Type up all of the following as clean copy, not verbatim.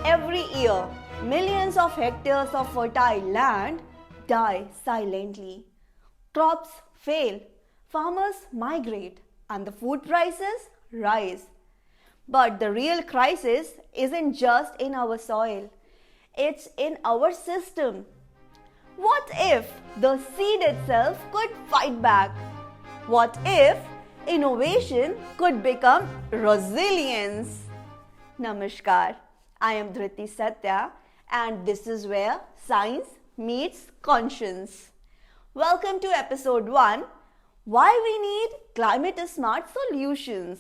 Every year, millions of hectares of fertile land die silently. Crops fail, farmers migrate, and the food prices rise. But the real crisis isn't just in our soil, it's in our system. What if the seed itself could fight back? What if innovation could become resilience? Namaskar, I am Dhriti Satya, and this is where science meets conscience. Welcome to episode 1, Why We Need Climate Smart Solutions.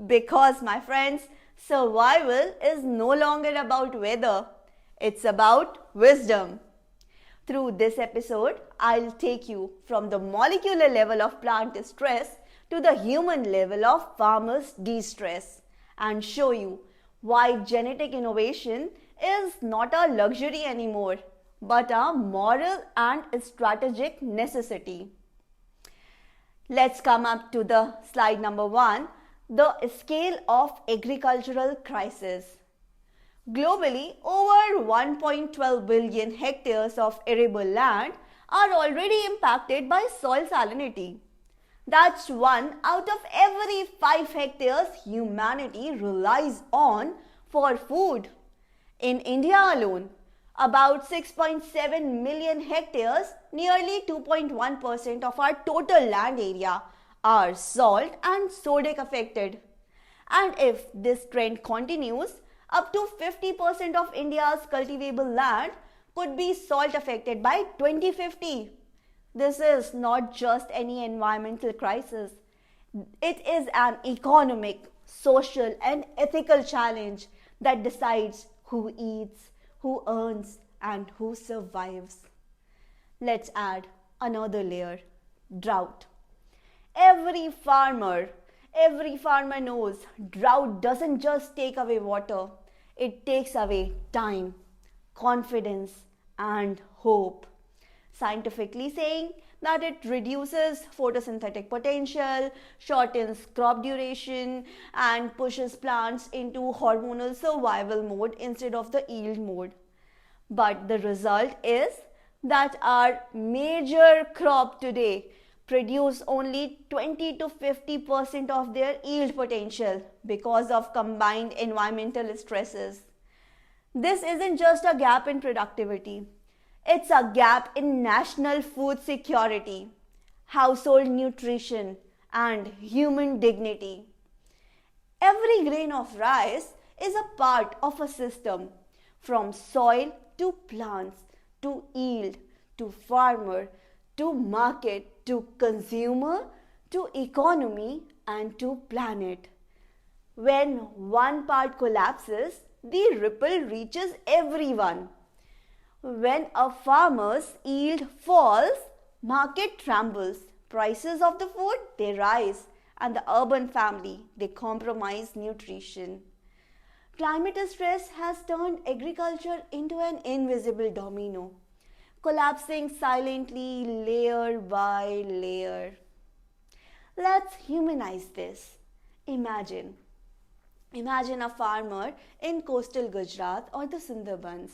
Because, my friends, survival is no longer about weather, it's about wisdom. Through this episode, I'll take you from the molecular level of plant stress to the human level of farmers' distress and show you why genetic innovation is not a luxury anymore, but a moral and strategic necessity. Let's come up to the slide number 1, the scale of agricultural crisis. Globally, over 1.12 billion hectares of arable land are already impacted by soil salinity. That's 1 out of every 5 hectares humanity relies on for food. In India alone, about 6.7 million hectares, nearly 2.1% of our total land area, are salt and sodic affected. And if this trend continues, up to 50% of India's cultivable land could be salt affected by 2050. This is not just any environmental crisis. It is an economic, social, and ethical challenge that decides who eats, who earns, and who survives. Let's add another layer, drought. Every farmer knows drought doesn't just take away water, it takes away time, confidence, and hope. Scientifically saying that it reduces photosynthetic potential, shortens crop duration, and pushes plants into hormonal survival mode instead of the yield mode. But the result is that our major crop today produce only 20 to 50% of their yield potential because of combined environmental stresses. This isn't just a gap in productivity. It's a gap in national food security, household nutrition, and human dignity. Every grain of rice is a part of a system, from soil to plants, to yield, to farmer, to market, to consumer, to economy, and to planet. When one part collapses, the ripple reaches everyone. When a farmer's yield falls, market trembles, prices of the food, they rise, and the urban family, they compromise nutrition. Climate stress has turned agriculture into an invisible domino, collapsing silently layer by layer. Let's humanize this. Imagine a farmer in coastal Gujarat or the Sundarbans.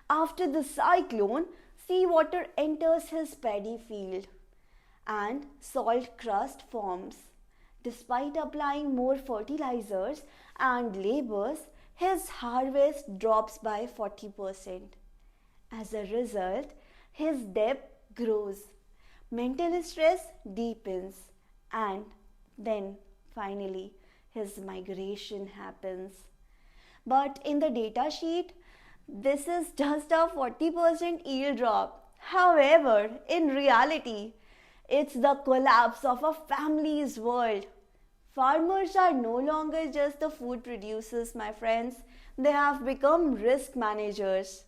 After the cyclone, seawater enters his paddy field and salt crust forms. Despite applying more fertilizers and labors, his harvest drops by 40%. As a result, his debt grows, mental stress deepens, and then finally his migration happens. But in the data sheet, this is just a 40% yield drop. However, in reality, it's the collapse of a family's world. Farmers are no longer just the food producers, my friends. They have become risk managers.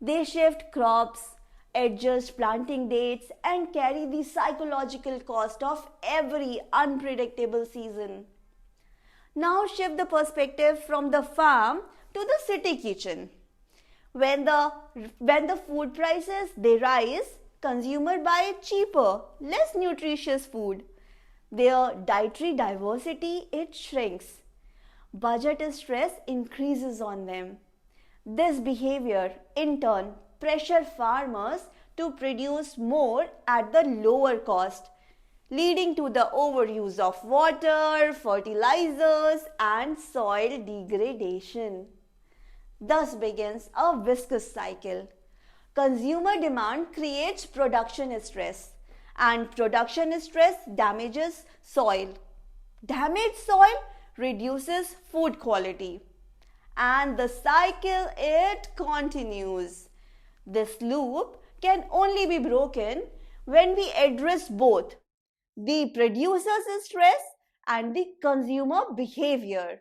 They shift crops, adjust planting dates, and carry the psychological cost of every unpredictable season. Now shift the perspective from the farm to the city kitchen. When the food prices they rise, consumers buy cheaper, less nutritious food. Their dietary diversity it shrinks. Budget stress increases on them. This behavior, in turn, pressure farmers to produce more at the lower cost, leading to the overuse of water, fertilizers, and soil degradation. Thus begins a viscous cycle. Consumer demand creates production stress, and production stress damages soil. Damaged soil reduces food quality, and the cycle it continues. This loop can only be broken when we address both the producer's stress and the consumer behavior.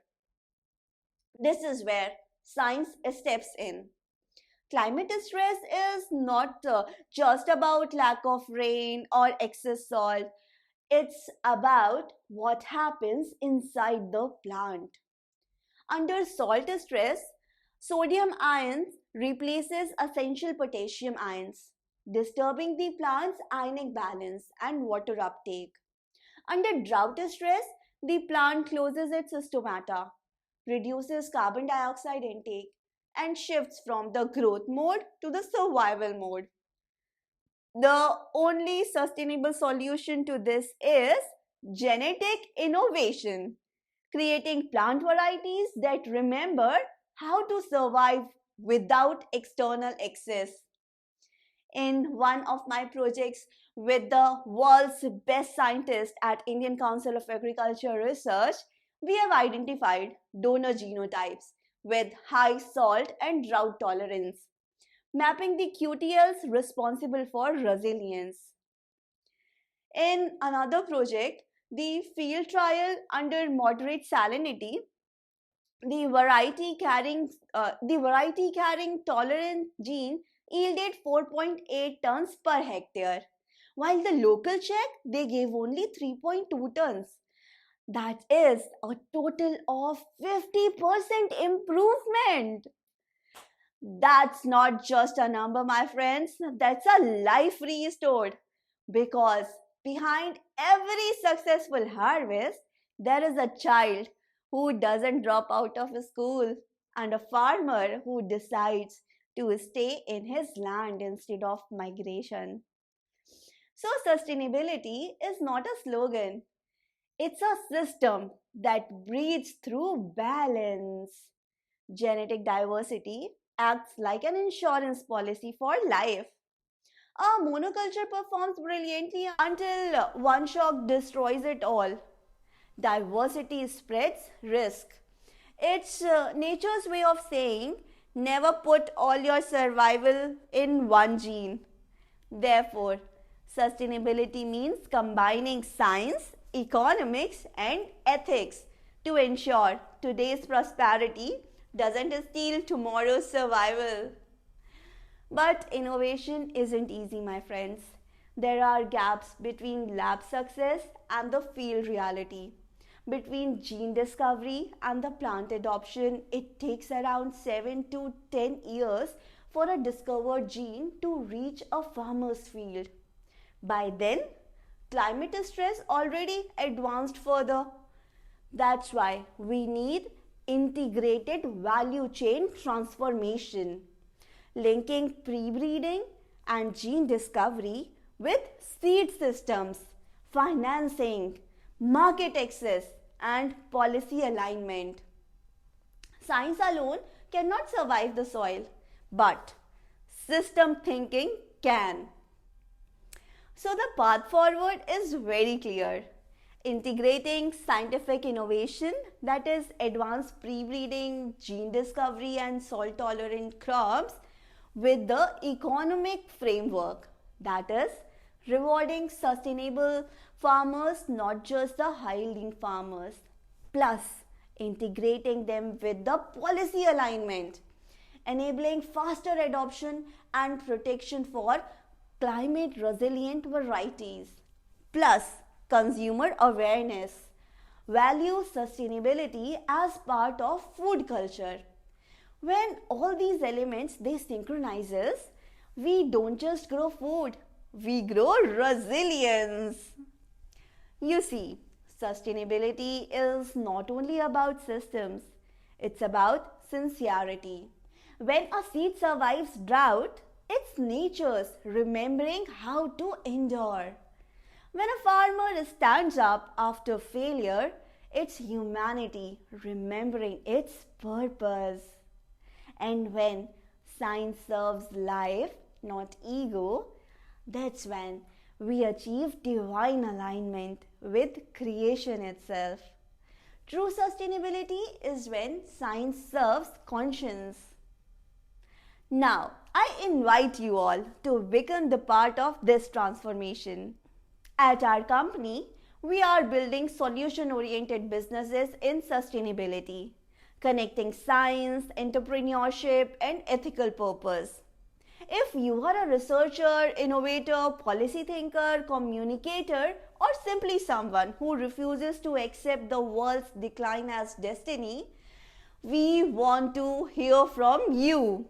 This is where science steps in. Climate stress is not just about lack of rain or excess salt, it's about what happens inside the plant. Under salt stress, sodium ions replaces essential potassium ions, disturbing the plant's ionic balance and water uptake. Under drought stress, the plant closes its stomata, reduces carbon dioxide intake, and shifts from the growth mode to the survival mode. The only sustainable solution to this is genetic innovation, creating plant varieties that remember how to survive without external excess. In one of my projects with the world's best scientists at Indian Council of Agriculture Research, we have identified donor genotypes with high salt and drought tolerance, mapping the QTLs responsible for resilience. In another project, the field trial under moderate salinity, the variety carrying tolerant gene yielded 4.8 tons per hectare, while the local check they gave only 3.2 tons. That is a total of 50% improvement. That's not just a number, my friends. That's a life restored. Because behind every successful harvest, there is a child who doesn't drop out of school and a farmer who decides to stay in his land instead of migration. So, sustainability is not a slogan, it's a system that breathes through balance. Genetic diversity acts like an insurance policy for life. A monoculture performs brilliantly until one shock destroys it all. Diversity spreads risk. It's nature's way of saying never put all your survival in one gene. Therefore, sustainability means combining science, economics, and ethics to ensure today's prosperity doesn't steal tomorrow's survival. But innovation isn't easy, my friends. There are gaps between lab success and the field reality. Between gene discovery and the plant adoption, it takes around 7 to 10 years for a discovered gene to reach a farmer's field. By then, climate stress already advanced further. That's why we need integrated value chain transformation, linking pre-breeding and gene discovery with seed systems, financing, market access, and policy alignment. Science alone cannot survive the soil, but system thinking can. So the path forward is very clear. Integrating scientific innovation, that is advanced pre-breeding, gene discovery and salt tolerant crops, with the economic framework, that is rewarding sustainable farmers, not just the high-yielding farmers, plus integrating them with the policy alignment, enabling faster adoption and protection for climate resilient varieties, plus consumer awareness, value sustainability as part of food culture. When all these elements they synchronizes, we don't just grow food, we grow resilience. You see, sustainability is not only about systems, it's about sincerity. When a seed survives drought, it's nature's remembering how to endure. When a farmer stands up after failure, it's humanity remembering its purpose. And when science serves life, not ego, that's when we achieve divine alignment with creation itself. True sustainability is when science serves conscience. Now, I invite you all to become the part of this transformation. At our company, we are building solution-oriented businesses in sustainability, connecting science, entrepreneurship, and ethical purpose. If you are a researcher, innovator, policy thinker, communicator, or simply someone who refuses to accept the world's decline as destiny, we want to hear from you.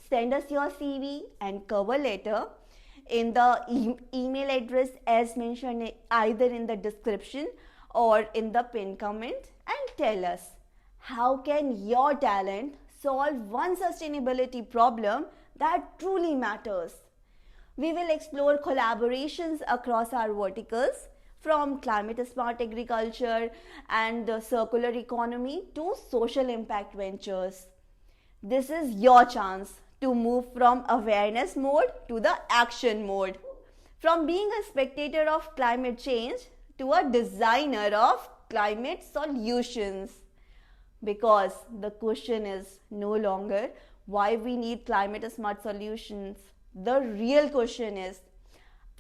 Send us your CV and cover letter in the email address as mentioned either in the description or in the pinned comment, and tell us how can your talent solve one sustainability problem that truly matters. We will explore collaborations across our verticals, from climate smart agriculture and the circular economy to social impact ventures. This is your chance to move from awareness mode to the action mode, from being a spectator of climate change to a designer of climate solutions. Because the question is no longer why we need climate smart solutions. The real question is,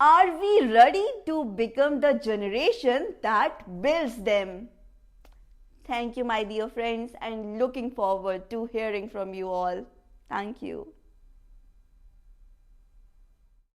are we ready to become the generation that builds them? Thank you, my dear friends, and looking forward to hearing from you all. Thank you.